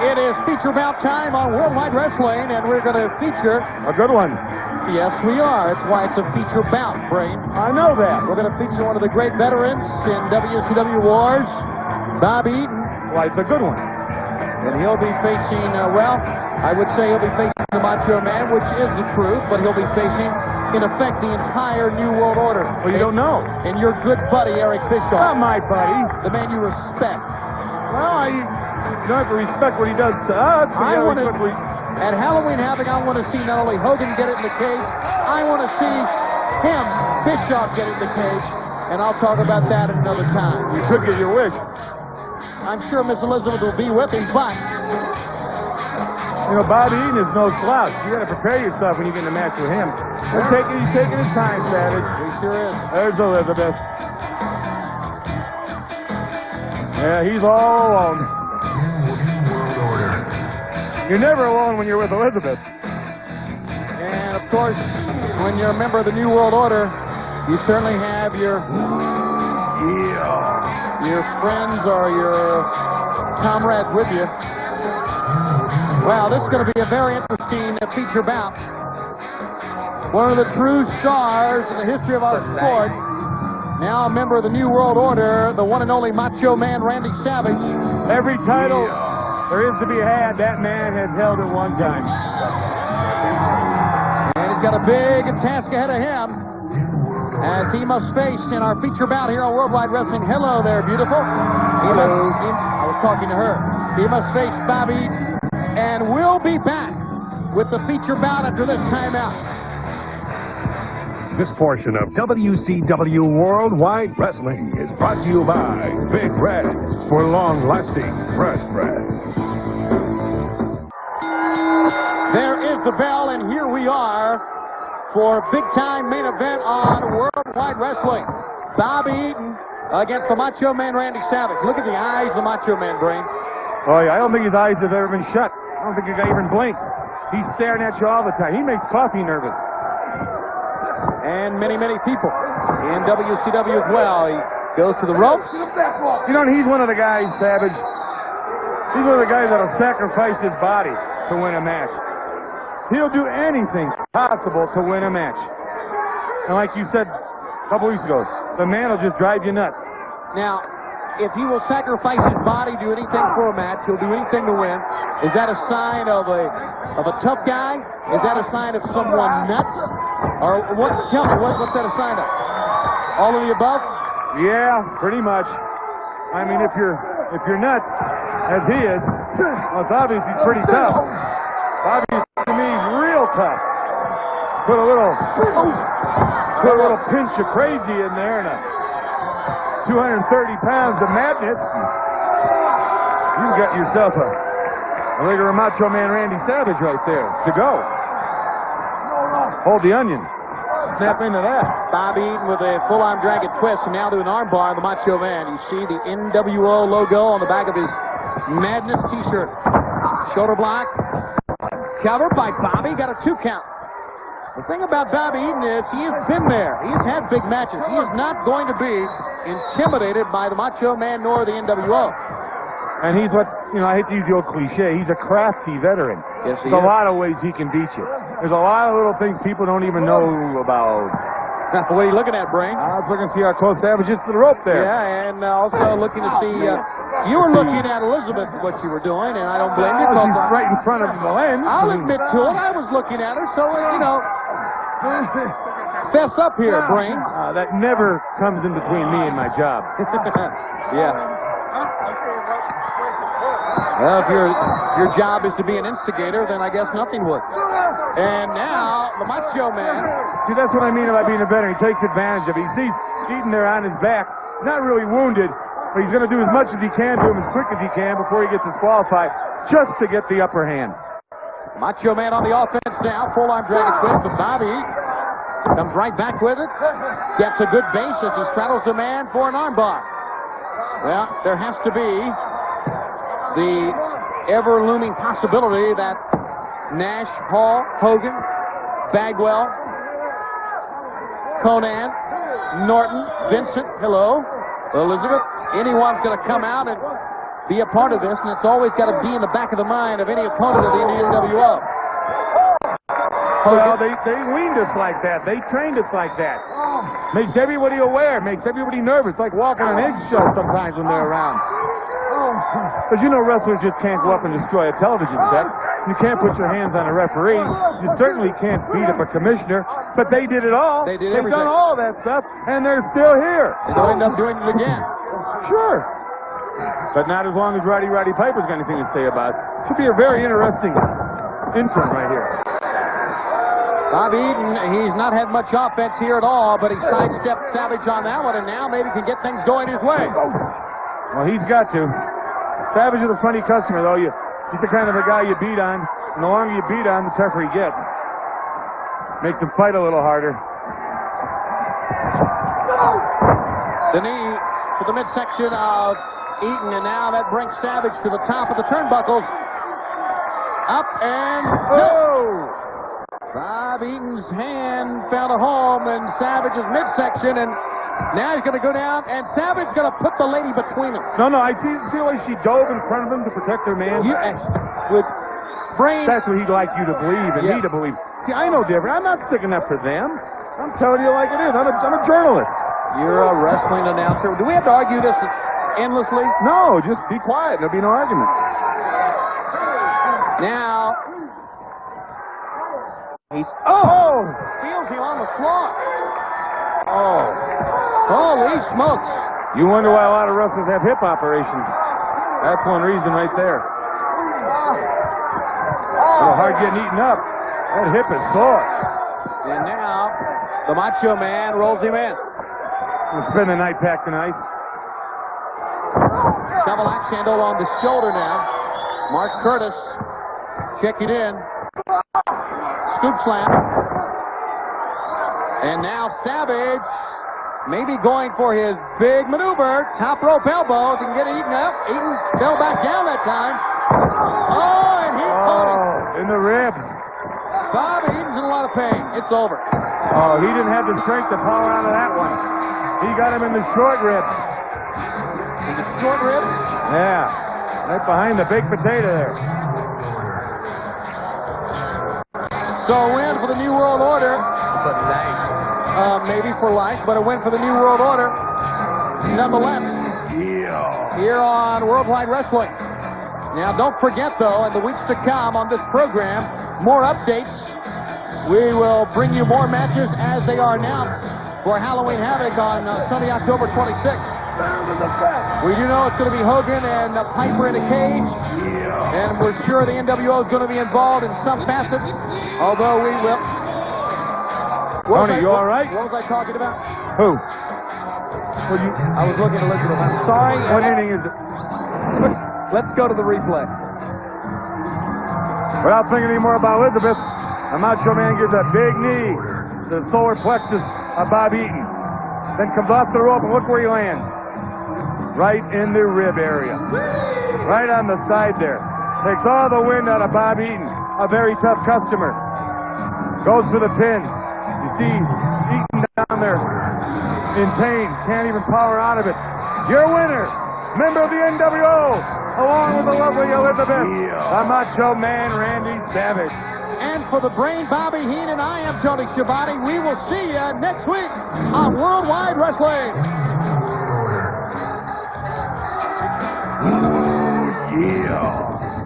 It is feature bout time on Worldwide Wrestling, and we're going to feature a good one. Yes, we are. That's why it's a feature bout, Brain. I know that. We're going to feature one of the great veterans in WCW Wars, Bob Eaton. Well, it's a good one. And he'll be facing, I would say he'll be facing the Macho Man, which is the truth, but he'll be facing, in effect, the entire New World Order. Well, you don't know. And your good buddy, Eric Bischoff. Not my buddy. The man you respect. Well, you don't have to respect what he does to us. At Halloween Havoc, I want to see not only Hogan get it in the cage, I want to see him, Bischoff, get it in the cage, and I'll talk about that at another time. You could get your wish. I'm sure Miss Elizabeth will be with him, but... You know, Bob Eaton is no slouch. You got to prepare yourself when you get in a match with him. He's taking his time, Savage. He sure is. There's Elizabeth. Yeah, he's all alone. You're never alone when you're with Elizabeth. And, of course, when you're a member of the New World Order, you certainly have your friends or your comrades with you. Well, this is going to be a very interesting feature bout. One of the true stars in the history of our sport, now a member of the New World Order, the one and only Macho Man Randy Savage. Every title there is to be had, that man has held at one time. And he's got a big task ahead of him as he must face in our feature bout here on Worldwide Wrestling. Hello there, beautiful. I was talking to her. He must face Bobby, and we'll be back with the feature bout after this timeout. This portion of WCW Worldwide Wrestling is brought to you by Big Red for long-lasting fresh bread. There is the bell, and here we are for big-time main event on Worldwide Wrestling. Bobby Eaton against the Macho Man Randy Savage. Look at the eyes of the Macho Man, Brain. Oh, yeah, I don't think his eyes have ever been shut. I don't think the guy even blinks. He's staring at you all the time. He makes Coffee nervous. And many, many people in WCW as well. He goes to the ropes. You know, he's one of the guys, Savage. He's one of the guys that'll sacrifice his body to win a match. He'll do anything possible to win a match. And like you said a couple weeks ago, the man will just drive you nuts. Now, if he will sacrifice his body, do anything for a match, he'll do anything to win. Is that a sign of a tough guy? Is that a sign of someone nuts? Or what? Tell me, what's that a sign of? All of the above? Yeah, pretty much. I mean, if you're nuts, as he is, well, it's obvious he's pretty tough. Bobby, to me, he's real tough. Put a little pinch of crazy in there and 230 pounds of madness. You've got yourself a regular Macho Man Randy Savage right there to go. Hold the onion. Snap into that. Bobby Eaton with a full arm drag and twist, and now to an arm bar on the Macho Man. You see the NWO logo on the back of his Madness t-shirt. Shoulder block. Covered by Bobby. Got a 2 count. The thing about Bobby Eaton is he has been there. He has had big matches. He is not going to be intimidated by the Macho Man nor the NWO. And he's what, I hate to use the old cliche, he's a crafty veteran. Yes, he There's is. a lot of ways he can beat you. There's a lot of little things people don't even know about. What are you looking at, Brain? I was looking to see how close Savage is to the rope there. Yeah, and also looking to see, you were looking at Elizabeth, what you were doing, and I don't blame you. She's right in front of the lens. I'll admit to it, I was looking at her, so, fess up here, Brain. That never comes in between me and my job. Yeah. Well, if your job is to be an instigator, then I guess nothing would. And now, the Macho Man. See, that's what I mean about being a veteran. He takes advantage of it. He sees Eaton there on his back, not really wounded, but he's going to do as much as he can to him as quick as he can before he gets disqualified, just to get the upper hand. Macho Man on the offense now, full arm drag and twist, but Bobby comes right back with it. Gets a good base as he straddles the man for an armbar. Well, there has to be the ever-looming possibility that Nash, Hall, Hogan, Bagwell, Conan, Norton, Vincent, hello, Elizabeth, anyone's going to come out and be a part of this, and it's always got to be in the back of the mind of any opponent of the NWO. Well, they weaned us like that. They trained us like that. Makes everybody aware. Makes everybody nervous. Like walking on eggshells sometimes when they're around. Because you know wrestlers just can't go up and destroy a television set. You can't put your hands on a referee. You certainly can't beat up a commissioner. But they did it all. They've done all that stuff, and they're still here. And they'll end up doing it again. Sure. But not as long as Roddy Piper's got anything to say about it. Should be a very interesting interim right here. Bob Eaton, he's not had much offense here at all, but he sidestepped Savage on that one, and now maybe can get things going his way. Well, he's got to. Savage is a funny customer, though. He's the kind of a guy you beat on, and the longer you beat on, the tougher he gets. Makes him fight a little harder. The knee to the midsection of Eaton, and now that brings Savage to the top of the turnbuckles. Up and no! Bob Eaton's hand found a home in Savage's midsection, and now he's going to go down, and Savage's going to put the lady between them. No, I feel like she dove in front of him to protect her man. With brain. That's what he'd like you to believe and me to believe. See, I know different. I'm not sticking up for them. I'm telling you like it is. I'm a journalist. You're a wrestling announcer. Do we have to argue this endlessly? No, just be quiet. There'll be no argument. Now, he's feels him on the floor. Holy smokes. You wonder why a lot of wrestlers have hip operations. That's one reason right there. A little hard getting eaten up. That hip is sore. And now, the Macho Man rolls him in. We'll spend the night pack tonight. Double axe handle on the shoulder now. Mark Curtis checking in. Scoop slam. And now Savage maybe going for his big maneuver. Top rope elbow. If he can get Eaton up. Eaton fell back down that time. And he caught him. In the ribs. Bob Eaton's in a lot of pain. It's over. He didn't have the strength to power out of that one. He got him in the short ribs. In the short ribs? Yeah. Right behind the baked potato there. So a win for the New World Order. For life. Maybe for life, but a win for the New World Order. Nonetheless, here on Worldwide Wrestling. Now, don't forget, though, in the weeks to come on this program, more updates. We will bring you more matches as they are announced for Halloween Havoc on Sunday, October 26th. We do know it's going to be Hogan and Piper in a cage, and we're sure the NWO is going to be involved in some facet, although we will. Tony, you all right? What was I talking about? Who? I was looking at Elizabeth. I'm sorry. What inning is it? Let's go to the replay. Without thinking any more about Elizabeth, the Macho Man gives a big knee to the solar plexus of Bob Eaton. Then comes off the rope, and look where he lands. Right in the rib area. Right on the side there. Takes all the wind out of Bob Eaton, a very tough customer. Goes for the pin. You see Eaton down there in pain. Can't even power out of it. Your winner, member of the NWO, along with the lovely Elizabeth, the Macho Man, Randy Savage. And for the brain, Bobby Heenan, I am Tony Schiavone. We will see you next week on Worldwide Wrestling. Ooh, yeah.